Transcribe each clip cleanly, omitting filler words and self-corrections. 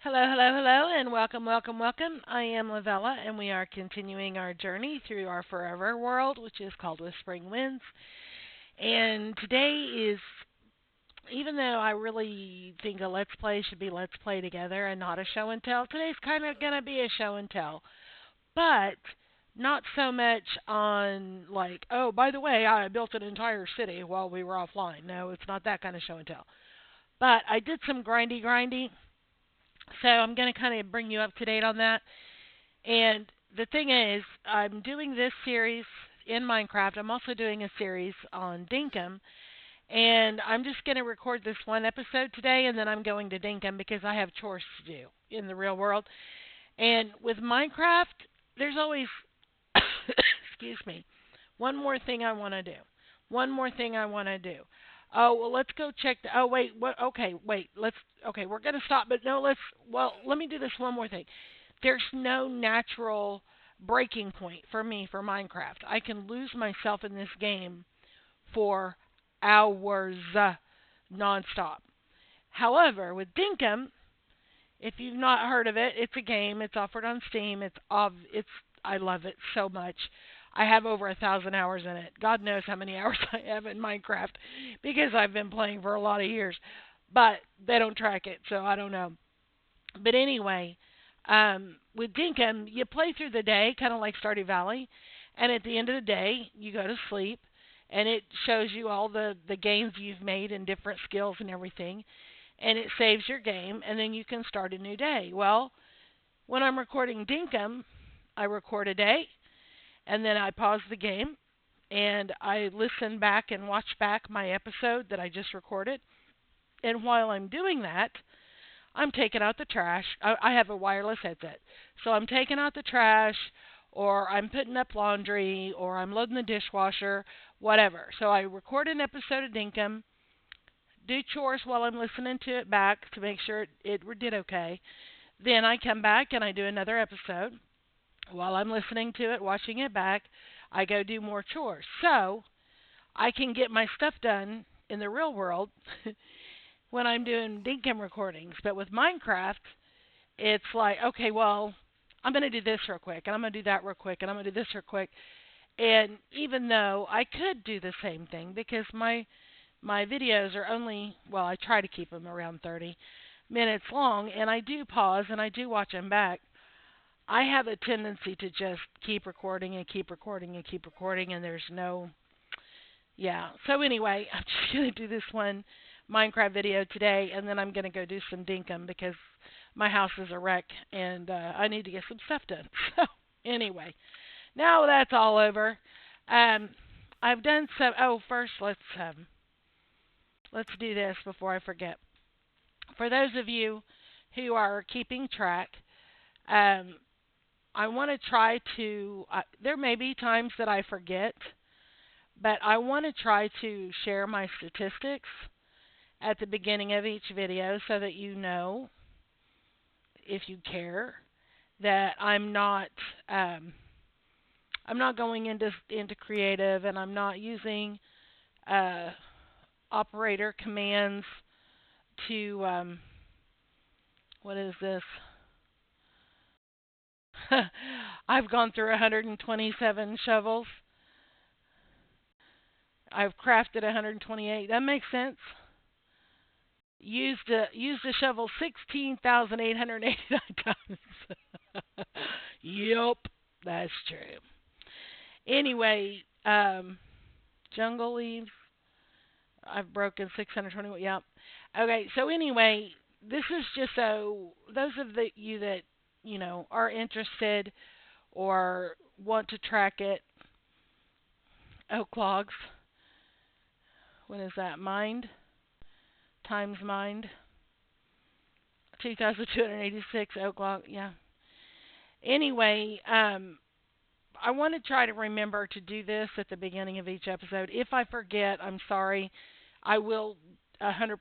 Hello, hello, hello, and welcome, welcome, welcome. I am Lavella, and we are continuing our journey through our forever world, which is called Whispering Winds. And today is, even though I really think a Let's Play should be Let's Play together and not a show and tell, today's kind of going to be a show and tell. But not so much on, like, oh, by the way, I built an entire city while we were offline. No, it's not that kind of show and tell. But I did some grindy, so I'm going to kind of bring you up to date on that. And the thing is, I'm doing this series in Minecraft. I'm also doing a series on Dinkum. And I'm just going to record this one episode today, and then I'm going to Dinkum because I have chores to do in the real world. And with Minecraft, there's always, excuse me, one more thing I want to do. One more thing I want to do. Oh, well, let's go check the, oh, wait, what, okay, wait, okay, we're going to stop, but no, let me do this one more thing. There's no natural breaking point for me for Minecraft. I can lose myself in this game for hours nonstop. However, with Dinkum, if you've not heard of it, it's a game. It's offered on Steam. It's I love it so much. I have over 1,000 hours in it. God knows how many hours I have in Minecraft because I've been playing for a lot of years. But they don't track it, so I don't know. But anyway, with Dinkum, you play through the day, kind of like Stardew Valley, and at the end of the day, you go to sleep, and it shows you all the gains you've made and different skills and everything, and it saves your game, and then you can start a new day. Well, when I'm recording Dinkum, I record a day, and then I pause the game, and I listen back and watch back my episode that I just recorded. And while I'm doing that, I'm taking out the trash. I have a wireless headset. So I'm taking out the trash, or I'm putting up laundry, or I'm loading the dishwasher, whatever. So I record an episode of Dinkum, do chores while I'm listening to it back to make sure it did okay. Then I come back and I do another episode. While I'm listening to it, watching it back, I go do more chores. So I can get my stuff done in the real world when I'm doing Dinkum recordings. But with Minecraft, it's like, okay, well, I'm going to do this real quick, and I'm going to do that real quick, and I'm going to do this real quick. And even though I could do the same thing because my videos are only, well, I try to keep them around 30 minutes long, and I do pause and I do watch them back. I have a tendency to just keep recording and keep recording and keep recording, and there's no, yeah. So anyway, I'm just going to do this one Minecraft video today, and then I'm going to go do some Dinkum because my house is a wreck, and I need to get some stuff done. So anyway, now that's all over. Um, I've done some. Oh, first let's do this before I forget. For those of you who are keeping track, um, I want to try to. There may be times that I forget, but I want to try to share my statistics at the beginning of each video so that you know, if you care, that I'm not going into creative, and I'm not using uh, operator commands to what is this? I've gone through 127 shovels. I've crafted 128. That makes sense. Used a shovel 16,889 times. Yup, that's true. Anyway, jungle leaves. I've broken 621. Yep. Okay, so anyway, this is just so those of you that are interested or want to track it. Oak logs. What is that? Mind times mind. 2,286 oak log. Yeah. Anyway, I want to try to remember to do this at the beginning of each episode. If I forget, I'm sorry. I will 100%.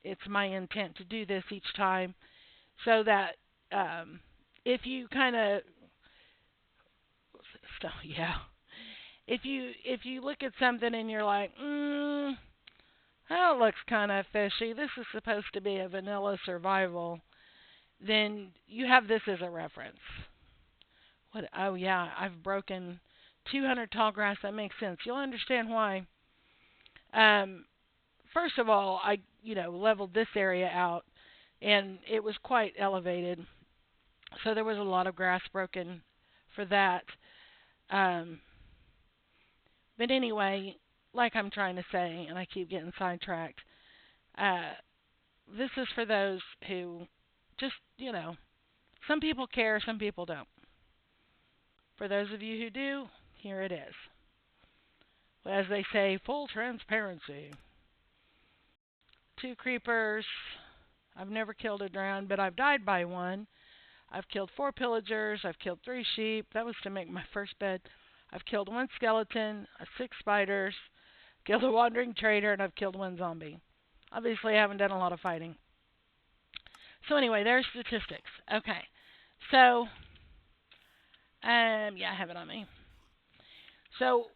It's my intent to do this each time so that if you kind of so yeah, if you look at something and you're like, that looks kind of fishy. This is supposed to be a vanilla survival, then you have this as a reference. What? Oh yeah, I've broken 200 tall grass. That makes sense. You'll understand why. Um, First of all, I leveled this area out, and it was quite elevated, so there was a lot of grass broken for that. Um, but anyway, like I'm trying to say, and I keep getting sidetracked. Uh, this is for those who just some people care, some people don't. For those of you who do, here it is. As they say, full transparency. Two creepers. I've never killed a drowned, but I've died by one. I've killed 4 pillagers. I've killed 3 sheep. That was to make my first bed. I've killed 1 skeleton, 6 spiders, killed a wandering trader, and I've killed 1 zombie. Obviously, I haven't done a lot of fighting. So anyway, there's statistics. Okay. So, yeah, I have it on me. So,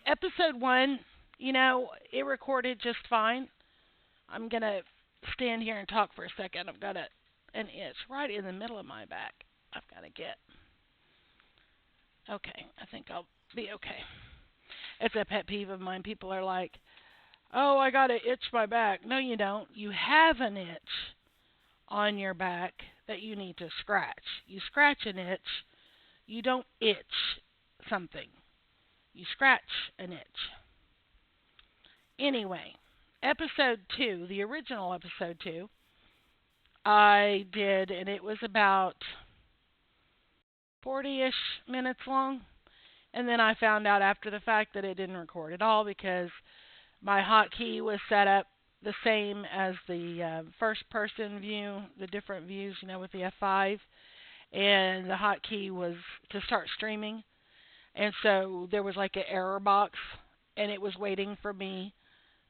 episode 1, it recorded just fine. I'm going to stand here and talk for a second. I've got an itch right in the middle of my back. I've got to get. Okay, I think I'll be okay. It's a pet peeve of mine. People are like, oh, I got to itch my back. No, you don't. You have an itch on your back that you need to scratch. You scratch an itch. You don't itch something. You scratch an itch. Anyway, episode 2, the original episode 2, I did, and it was about 40-ish minutes long. And then I found out after the fact that it didn't record at all because my hotkey was set up the same as the first-person view, the different views, with the F5. And the hotkey was to start streaming. And so there was like an error box, and it was waiting for me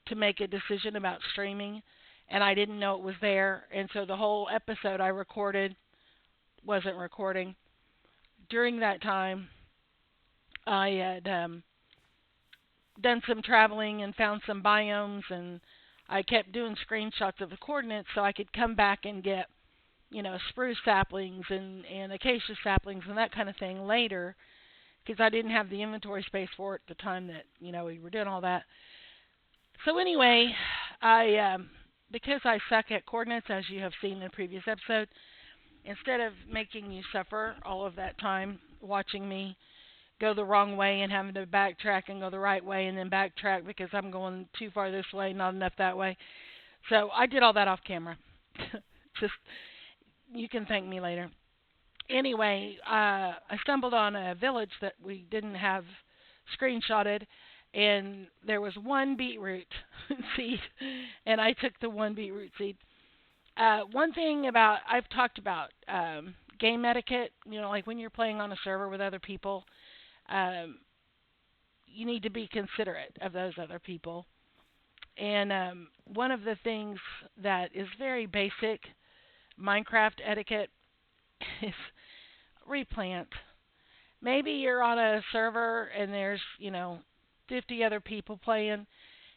to make a decision about streaming. And I didn't know it was there. And so the whole episode I recorded wasn't recording. During that time, I had done some traveling and found some biomes, and I kept doing screenshots of the coordinates so I could come back and get, spruce saplings and acacia saplings and that kind of thing later, because I didn't have the inventory space for it at the time that, we were doing all that. So anyway, because I suck at coordinates, as you have seen in the previous episode, instead of making you suffer all of that time watching me go the wrong way and having to backtrack and go the right way and then backtrack because I'm going too far this way, not enough that way. So I did all that off camera. Just, you can thank me later. Anyway, I stumbled on a village that we didn't have screenshotted, and there was 1 beetroot seed, and I took the 1 beetroot seed. One thing I've talked about game etiquette, like when you're playing on a server with other people, you need to be considerate of those other people. And one of the things that is very basic Minecraft etiquette is replant. Maybe you're on a server and there's, 50 other people playing,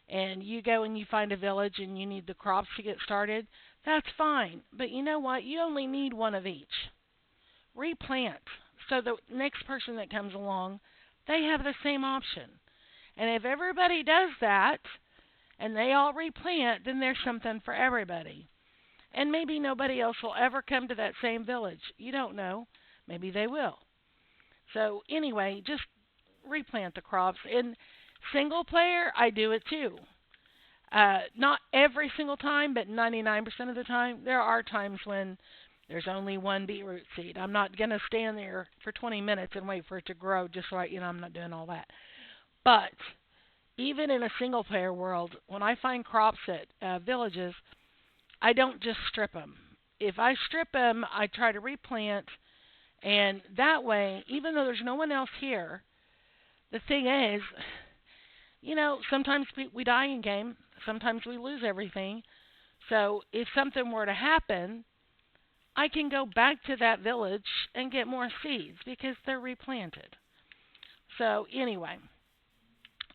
and you go and you find a village and you need the crops to get started. That's fine. But you know what? You only need 1 of each. Replant. So the next person that comes along, they have the same option. And if everybody does that, and they all replant, then there's something for everybody. And maybe nobody else will ever come to that same village. You don't know. Maybe they will. So anyway, just replant the crops. In single player, I do it too. Not every single time, but 99% of the time. There are times when there's only 1 beetroot seed. I'm not going to stand there for 20 minutes and wait for it to grow just so I'm not doing all that. But even in a single player world, when I find crops at villages, I don't just strip them. If I strip them, I try to replant, and that way, even though there's no one else here, the thing is, sometimes we die in game, sometimes we lose everything. So if something were to happen, I can go back to that village and get more seeds because they're replanted. So anyway,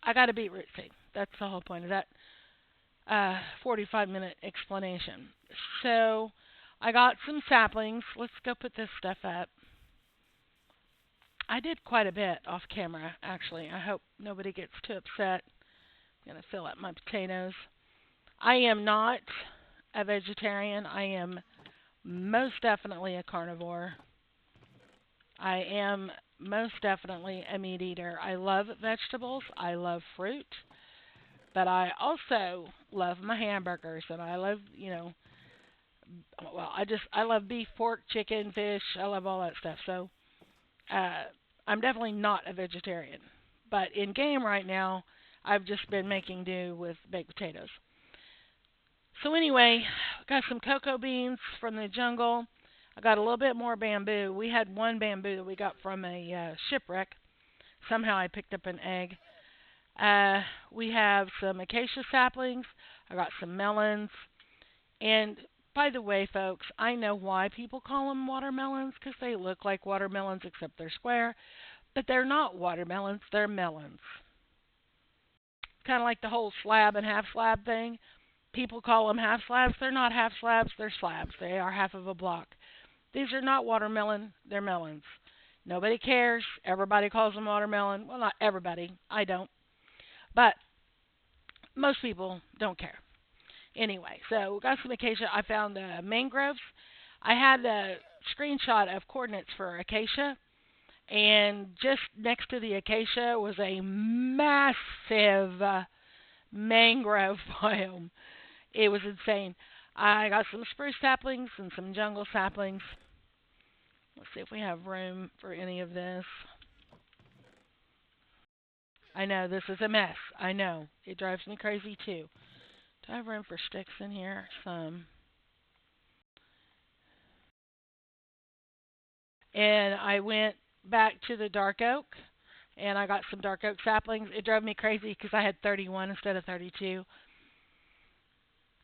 I got a beetroot seed. That's the whole point of that 45-minute explanation. So I got some saplings. Let's go put this stuff up. I did quite a bit off camera, actually. I hope nobody gets too upset. I'm going to fill up my potatoes. I am not a vegetarian. I am most definitely a carnivore. I am most definitely a meat eater. I love vegetables. I love fruit. But I also love my hamburgers. And I love, I love beef, pork, chicken, fish. I love all that stuff. So, uh, I'm definitely not a vegetarian. But in game right now, I've just been making do with baked potatoes. So anyway, got some cocoa beans from the jungle. I got a little bit more bamboo. We had one bamboo that we got from a shipwreck. Somehow I picked up an egg. We have some acacia saplings. I got some melons. And by the way, folks, I know why people call them watermelons because they look like watermelons except they're square. But they're not watermelons, they're melons. Kind of like the whole slab and half slab thing. People call them half slabs. They're not half slabs, they're slabs. They are half of a block. These are not watermelon, they're melons. Nobody cares. Everybody calls them watermelon. Well, not everybody. I don't. But most people don't care. Anyway, so we got some acacia. I found mangroves. I had a screenshot of coordinates for acacia, and just next to the acacia was a massive mangrove biome. It was insane. I got some spruce saplings and some jungle saplings. Let's see if we have room for any of this. I know this is a mess. I know. It drives me crazy too. Do I have room for sticks in here? Some. And I went back to the dark oak and I got some dark oak saplings. It drove me crazy because I had 31 instead of 32.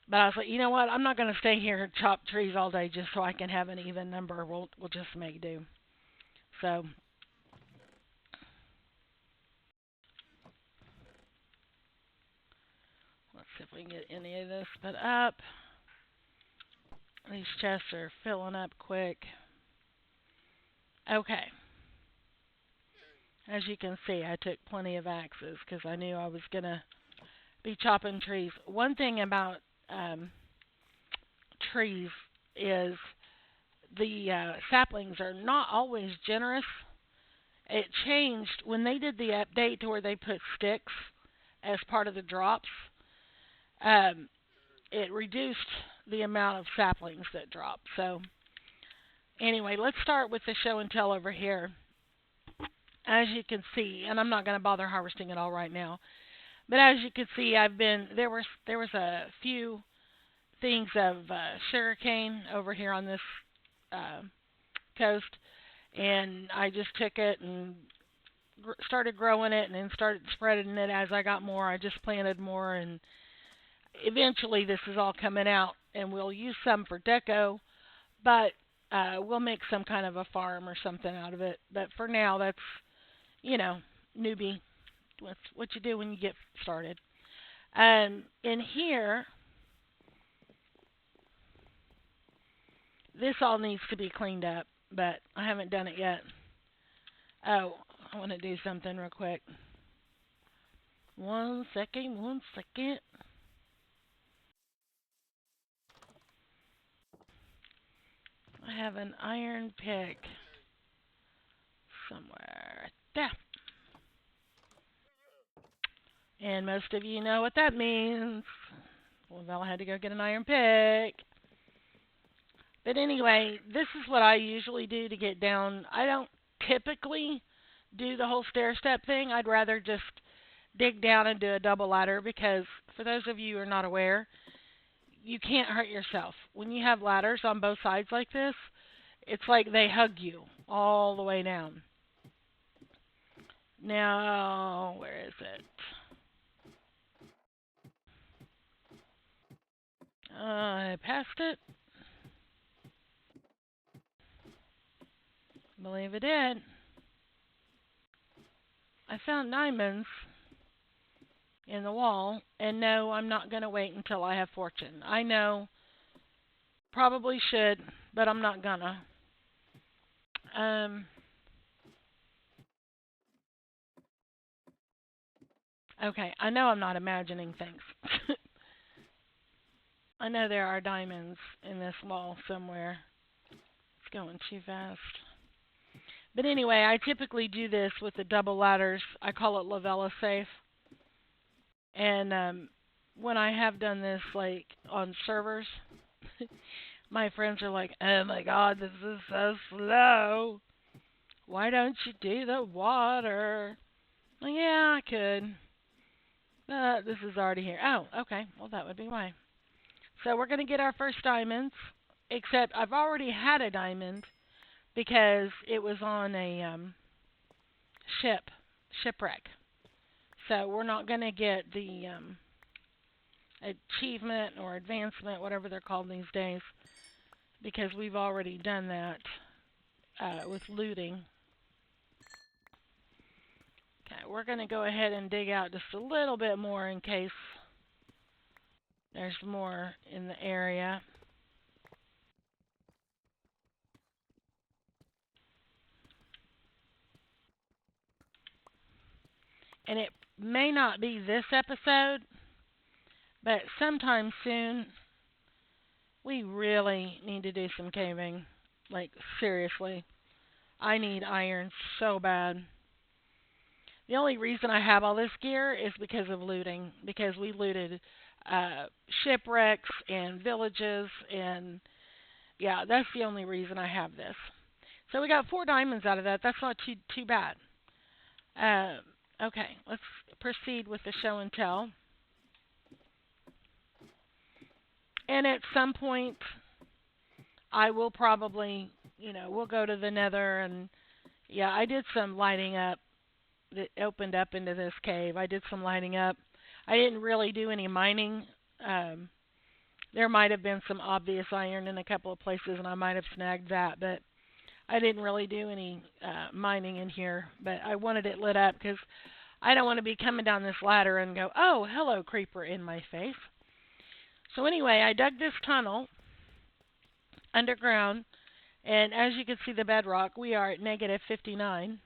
But I was like, you know what? I'm not going to stay here and chop trees all day just so I can have an even number. We'll just make do. So let's see if we can get any of this put up. These chests are filling up quick. Okay. As you can see, I took plenty of axes because I knew I was going to be chopping trees. One thing about trees is the saplings are not always generous. It changed when they did the update to where they put sticks as part of the drops. Um, it reduced the amount of saplings that drop. So anyway, let's start with the show and tell over here. As you can see, and I'm not going to bother harvesting it all right now, but as you can see, there was a few things of sugarcane over here on this uh, coast, and I just took it and started growing it, and then started spreading it as I got more. I just planted more, and eventually this is all coming out, and we'll use some for deco, but we'll make some kind of a farm or something out of it. But for now, that's, newbie. That's what you do when you get started. In here, this all needs to be cleaned up, but I haven't done it yet. Oh, I want to do something real quick. 1 second. I have an iron pick somewhere there. And most of you know what that means. Well, I had to go get an iron pick. But anyway, this is what I usually do to get down. I don't typically do the whole stair step thing. I'd rather just dig down and do a double ladder because for those of you who are not aware, you can't hurt yourself. When you have ladders on both sides like this, it's like they hug you all the way down. Now, where is it? I passed it. I believe it did. I found diamonds in the wall, and no, I'm not going to wait until I have fortune. I know Probably should, but I'm not gonna. Um, okay, I know I'm not imagining things. I know there are diamonds in this wall somewhere. It's going too fast. But anyway, I typically do this with the double ladders. I call it Lavella Safe. And when I have done this, like on servers, my friends are like, "Oh my God, this is so slow. Why don't you do the water?" Well, yeah, I could. But this is already here. Oh, okay. Well, that would be why. So we're going to get our first diamonds. Except I've already had a diamond because it was on a shipwreck. So we're not going to get the achievement or advancement, whatever they're called these days, because we've already done that with looting. Okay, we're going to go ahead and dig out just a little bit more in case there's more in the area. And it may not be this episode, but sometime soon we really need to do some caving. Like, seriously. I need iron so bad. The only reason I have all this gear is because of looting. Because we looted shipwrecks and villages, and yeah, that's the only reason I have this. So we got 4 diamonds out of that. That's not too bad. Uh, okay, let's proceed with the show and tell. And at some point, I will probably, we'll go to the nether and, yeah, I did some lighting up that opened up into this cave. I did some lighting up. I didn't really do any mining. Um, there might have been some obvious iron in a couple of places, and I might have snagged that, but I didn't really do any mining in here. But I wanted it lit up because I don't want to be coming down this ladder and go, oh, hello, creeper in my face. So anyway, I dug this tunnel underground, and as you can see the bedrock, we are at negative 59.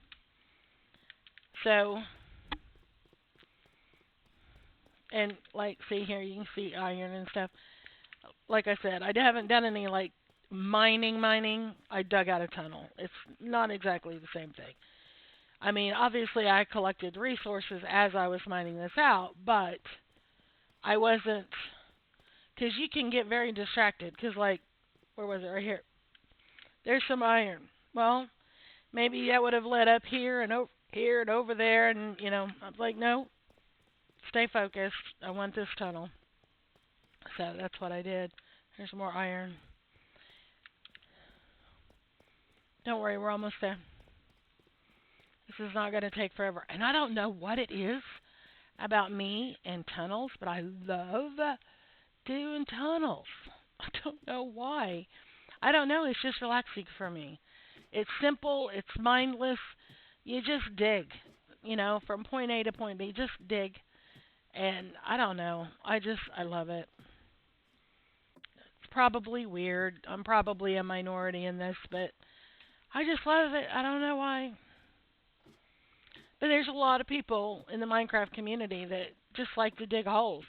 So, and like, see here, you can see iron and stuff. Like I said, I haven't done any like mining. I dug out a tunnel. It's not exactly the same thing. I mean, obviously I collected resources as I was mining this out, but I wasn't, because you can get very distracted, because like, where was it? Right here. There's some iron. Well, maybe that would have led up here and over here and over there, and I was like, no, stay focused. I want this tunnel. So that's what I did. There's more iron. Don't worry, we're almost there. This is not going to take forever. And I don't know what it is about me and tunnels, but I love doing tunnels. I don't know why. I don't know. It's just relaxing for me. It's simple. It's mindless. You just dig, from point A to point B. Just dig. And I don't know. I love it. It's probably weird. I'm probably a minority in this, but I just love it. I don't know why. But there's a lot of people in the Minecraft community that just like to dig holes.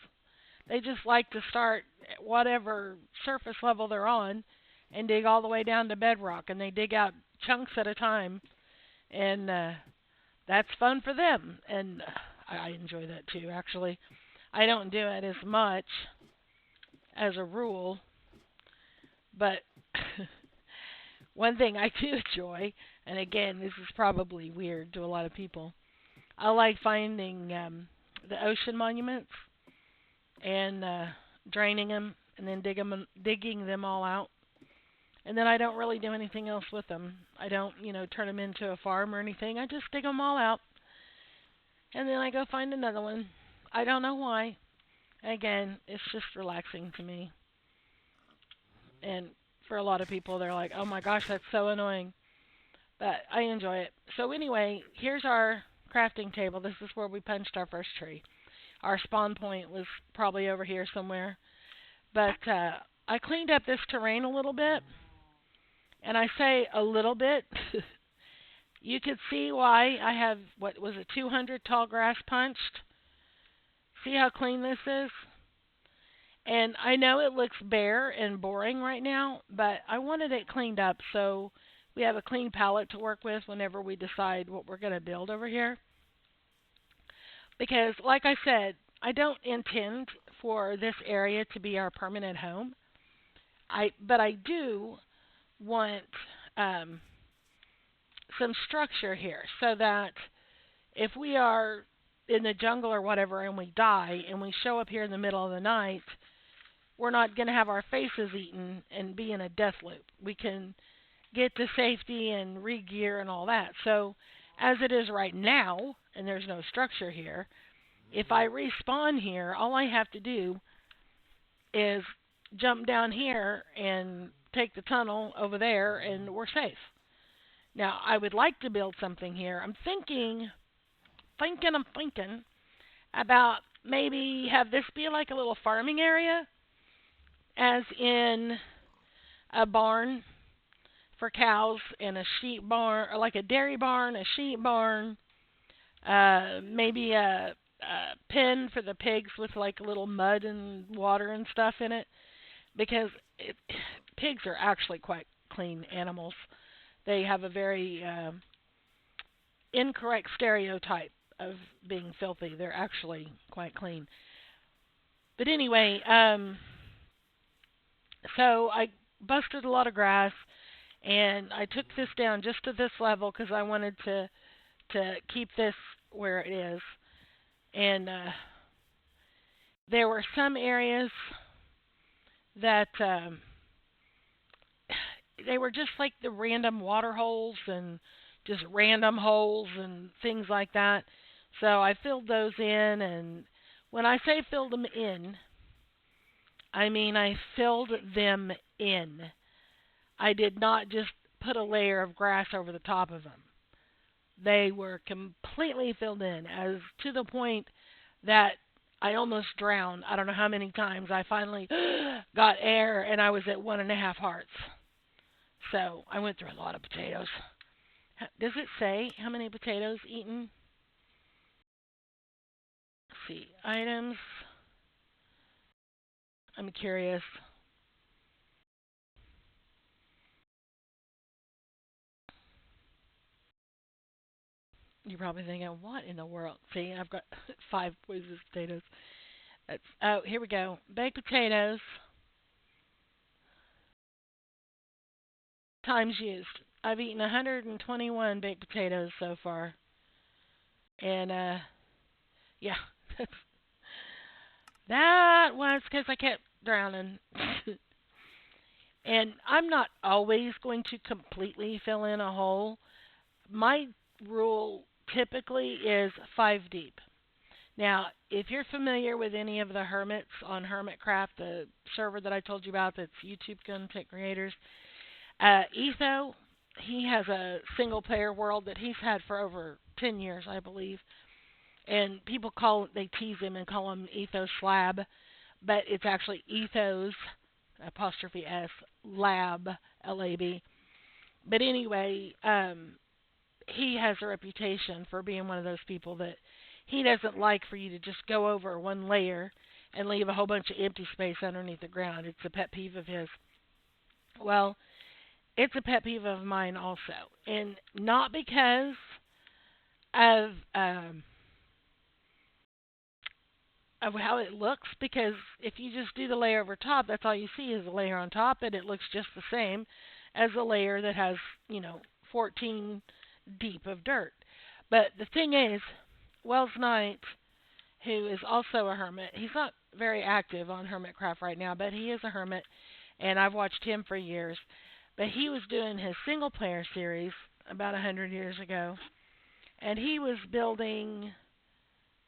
They just like to start at whatever surface level they're on and dig all the way down to bedrock, and they dig out chunks at a time, and that's fun for them, and I enjoy that too, actually. I don't do it as much as a rule, but one thing I do enjoy, and again, this is probably weird to a lot of people, I like finding the ocean monuments and draining them and then digging them all out. And then I don't really do anything else with them. I don't, turn them into a farm or anything. I just dig them all out. And then I go find another one. I don't know why. Again, it's just relaxing to me. And for a lot of people, they're like, oh my gosh, that's so annoying. But I enjoy it. So anyway, here's our crafting table. This is where we punched our first tree. Our spawn point was probably over here somewhere. But I cleaned up this terrain a little bit, and I say a little bit. You could see why I have, what was it, 200 tall grass punched. See how clean this is? And I know it looks bare and boring right now, but I wanted it cleaned up so we have a clean palette to work with whenever we decide what we're going to build over here. Because, like I said, I don't intend for this area to be our permanent home. But I do want um, some structure here so that if we are in the jungle or whatever and we die and we show up here in the middle of the night, we're not going to have our faces eaten and be in a death loop. We can get to safety and re-gear and all that. So as it is right now, and there's no structure here, if I respawn here, all I have to do is jump down here and take the tunnel over there, and we're safe. Now, I would like to build something here. I'm thinking about maybe have this be like a little farming area, as in a barn for cows and a sheep barn, or like a dairy barn, a sheep barn, maybe a pen for the pigs with like a little mud and water and stuff in it, because pigs are actually quite clean animals. They have a very incorrect stereotype of being filthy. They're actually quite clean. But anyway, so I busted a lot of grass, and I took this down just to this level because I wanted to keep this where it is. And there were some areas that they were just like the random water holes and just random holes and things like that. So I filled those in, and when I say filled them in, I mean I filled them in. I did not just put a layer of grass over the top of them. They were completely filled in, as to the point that I almost drowned. I don't know how many times I finally got air, and I was at 1.5 hearts. So I went through a lot of potatoes. Does it say how many potatoes eaten? Let's see. Items. I'm curious. You're probably thinking, what in the world? See, I've got 5 poisonous potatoes. Oh, here we go. Baked potatoes times used. I've eaten 121 baked potatoes so far. And, yeah. That was because I kept drowning. And I'm not always going to completely fill in a hole. My rule typically is 5 deep. Now, if you're familiar with any of the hermits on Hermitcraft, the server that I told you about that's YouTube content creators, Etho, he has a single player world that he's had for over 10 years, I believe. And people they tease him and call him Ethos Slab, but it's actually Ethos apostrophe S Lab, Lab. But anyway, he has a reputation for being one of those people that he doesn't like for you to just go over one layer and leave a whole bunch of empty space underneath the ground. It's a pet peeve of his. Well, it's a pet peeve of mine also, and not because of of how it looks, because if you just do the layer over top, that's all you see is a layer on top, and it looks just the same as a layer that has, 14 deep of dirt. But the thing is, Wells Knight, who is also a hermit, he's not very active on Hermitcraft right now, but he is a hermit, and I've watched him for years. But he was doing his single player series about 100 years ago, and he was building,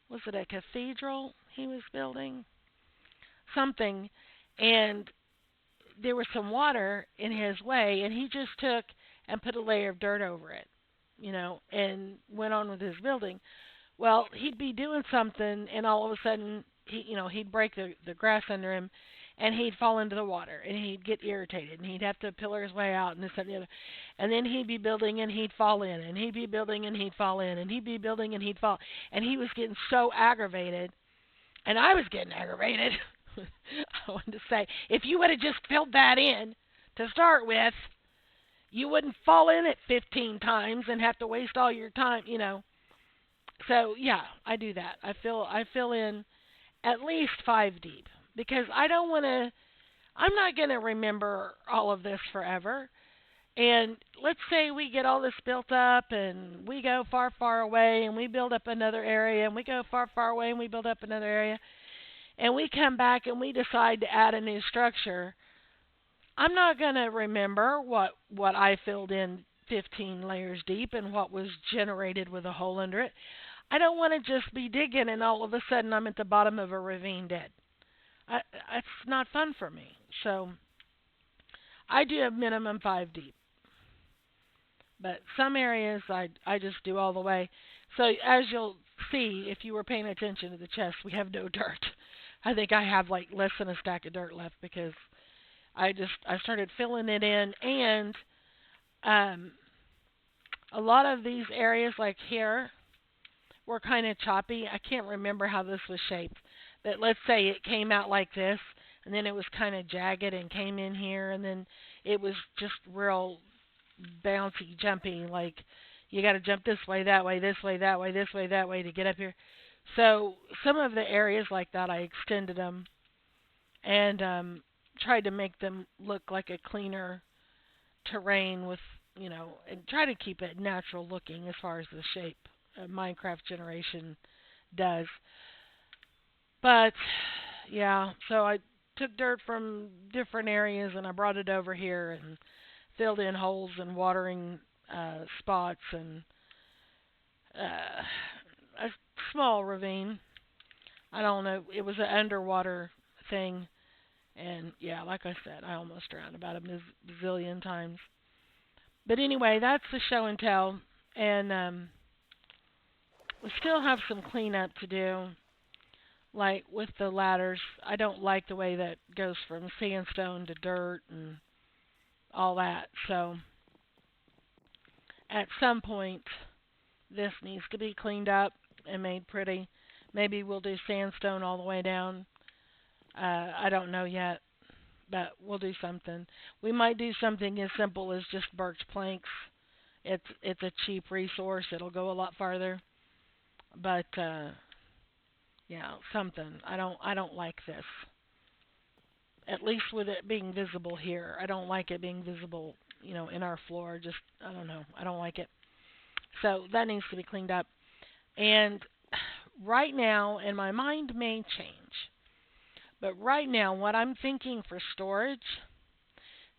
was it a cathedral he was building? Something, and there was some water in his way, and he just took and put a layer of dirt over it, and went on with his building. Well, he'd be doing something, and all of a sudden, he'd break the grass under him, and he'd fall into the water, and he'd get irritated, and he'd have to pillar his way out, and this and the other. And then he'd be building, and he'd fall in, and he'd be building, and he'd fall in, and he'd be building, and he'd fall. And he was getting so aggravated, and I was getting aggravated. I wanted to say, if you would have just filled that in to start with, you wouldn't fall in it 15 times and have to waste all your time. So yeah, I do that. I fill in at least 5 deep because I don't want to. I'm not going to remember all of this forever. And let's say we get all this built up and we go far, far away and we build up another area and we go far, far away and we build up another area and we come back and we decide to add a new structure. I'm not going to remember what I filled in 15 layers deep and what was generated with a hole under it. I don't want to just be digging and all of a sudden I'm at the bottom of a ravine dead. It's not fun for me. So I do a minimum 5 deep. But some areas I just do all the way. So as you'll see, if you were paying attention to the chest, we have no dirt. I think I have like less than a stack of dirt left because I started filling it in, and a lot of these areas like here were kind of choppy. I can't remember how this was shaped. But let's say it came out like this, and then it was kind of jagged and came in here, and then it was just real bouncy, jumpy, like you got to jump this way, that way, this way, that way, this way, that way to get up here. So some of the areas like that, I extended them and tried to make them look like a cleaner terrain with, and try to keep it natural looking as far as the shape Minecraft Generation does. But yeah, so I took dirt from different areas and I brought it over here and filled in holes and watering spots and a small ravine. I don't know. It was an underwater thing. And yeah, like I said, I almost drowned about a bazillion times. But anyway, that's the show and tell. And we still have some cleanup to do. Like with the ladders, I don't like the way that goes from sandstone to dirt and all that. So at some point, this needs to be cleaned up and made pretty. Maybe we'll do sandstone all the way down. I don't know yet, but we'll do something. We might do something as simple as just birch planks. It's a cheap resource. It'll go a lot farther. But yeah, something. I don't like this. At least with it being visible here. I don't like it being visible, in our floor. Just, I don't know. I don't like it. So that needs to be cleaned up. And right now, and my mind may change, but right now what I'm thinking for storage,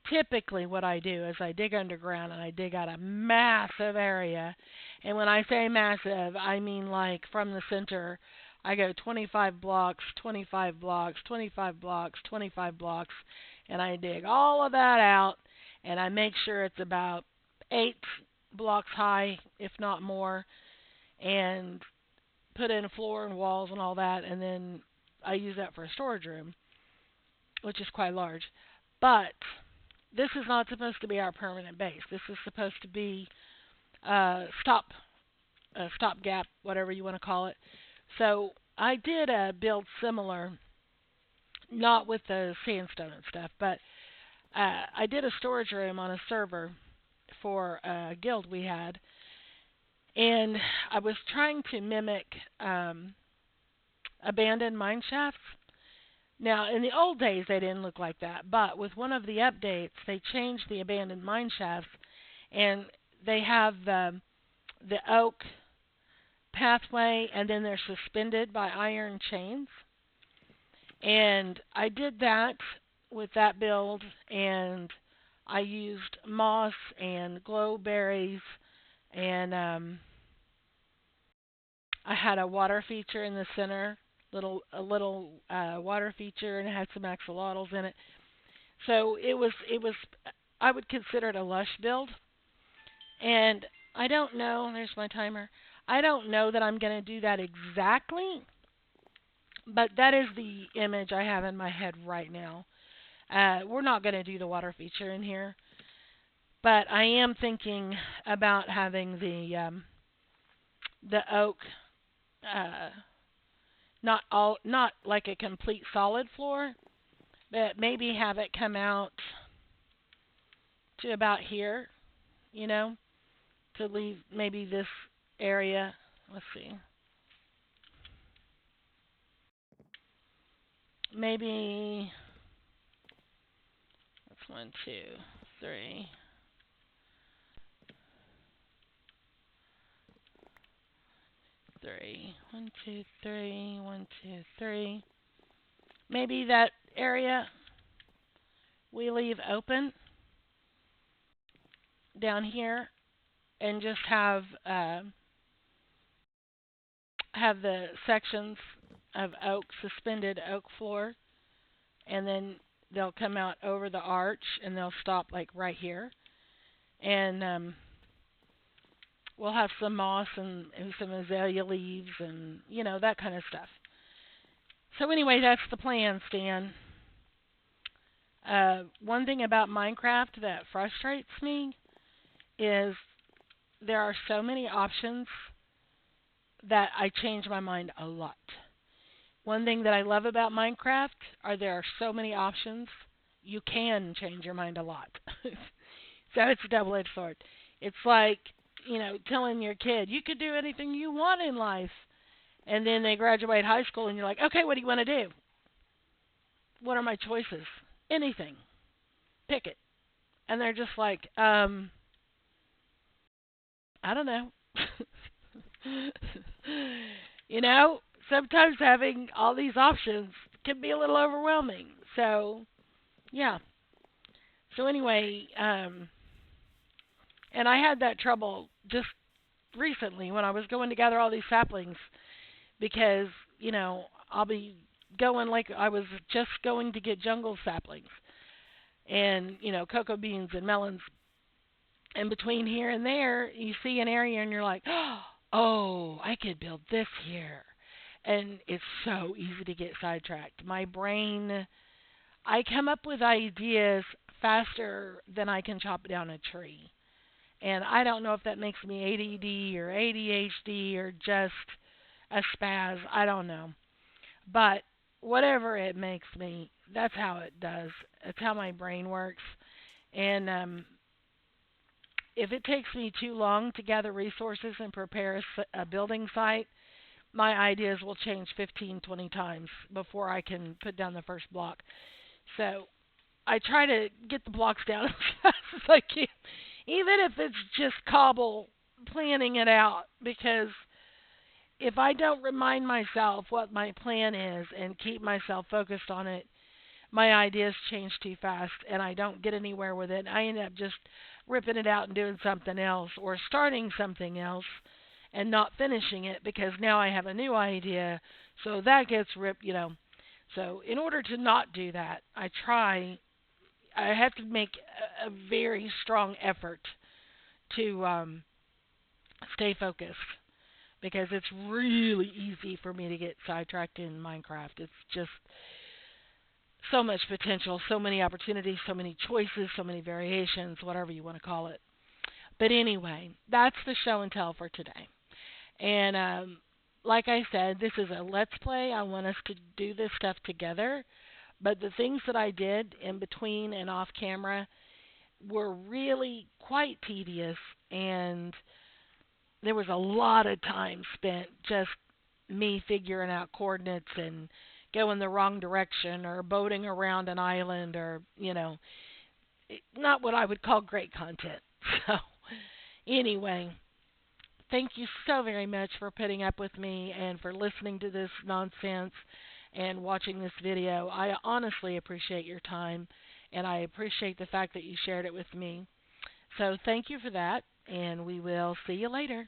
typically what I do is I dig underground and I dig out a massive area. And when I say massive, I mean like from the center, I go 25 blocks, 25 blocks, 25 blocks, 25 blocks, and I dig all of that out, and I make sure it's about 8 blocks high, if not more, and put in a floor and walls and all that, and then I use that for a storage room, which is quite large. But this is not supposed to be our permanent base. This is supposed to be stopgap, whatever you want to call it. So I did build similar, not with the sandstone and stuff, but I did a storage room on a server for a guild we had, and I was trying to mimic abandoned mine shafts. Now, in the old days, they didn't look like that, but with one of the updates, they changed the abandoned mine shafts, and they have the oak pathway, and then they're suspended by iron chains. And I did that with that build, and I used moss and glow berries, and I had a water feature in the center, a little water feature, and it had some axolotls in it. So it was I would consider it a lush build. And I don't know, there's my timer. I don't know that I'm going to do that exactly, But that is the image I have in my head right now. We're not going to do the water feature in here, but I am thinking about having the oak, uh, not like a complete solid floor, but maybe have it come out to about here, you know, to leave maybe this area. Let's see. Maybe that's one, two, three, three. One, two, three, one, two, three. Maybe that area we leave open down here and just have the sections of oak, suspended oak floor, and then they'll come out over the arch and they'll stop like right here. And we'll have some moss and some azalea leaves and that kind of stuff. So anyway, that's the plan, Stan. One thing about Minecraft that frustrates me is there are so many options that I change my mind a lot. One thing that I love about Minecraft are there are so many options. You can change your mind a lot. So it's a double-edged sword. It's like, telling your kid, you could do anything you want in life. And then they graduate high school and you're like, okay, what do you want to do? What are my choices? Anything. Pick it. And they're just like, I don't know. you know, Sometimes having all these options can be a little overwhelming. So, yeah. So anyway, and I had that trouble just recently when I was going to gather all these saplings because, I'll be going like I was just going to get jungle saplings and, cocoa beans and melons. And between here and there, you see an area and you're like, oh, I could build this here. And it's so easy to get sidetracked. My brain, I come up with ideas faster than I can chop down a tree. And I don't know if that makes me ADD or ADHD or just a spaz. I don't know. But whatever it makes me, that's how it does. It's how my brain works. And if it takes me too long to gather resources and prepare a building site, my ideas will change 15, 20 times before I can put down the first block. So I try to get the blocks down as fast as I can, even if it's just cobble planning it out, because if I don't remind myself what my plan is and keep myself focused on it, my ideas change too fast and I don't get anywhere with it. I end up just ripping it out and doing something else or starting something else and not finishing it because now I have a new idea. So that gets ripped. So in order to not do that, I have to make a very strong effort to stay focused because it's really easy for me to get sidetracked in Minecraft. It's just so much potential, so many opportunities, so many choices, so many variations, whatever you want to call it. But anyway, that's the show and tell for today. And like I said, this is a let's play. I want us to do this stuff together. But the things that I did in between and off camera were really quite tedious, and there was a lot of time spent just me figuring out coordinates and going the wrong direction or boating around an island or, not what I would call great content. So, anyway, thank you so very much for putting up with me and for listening to this nonsense and watching this video. I honestly appreciate your time, and I appreciate the fact that you shared it with me. So thank you for that, and we will see you later.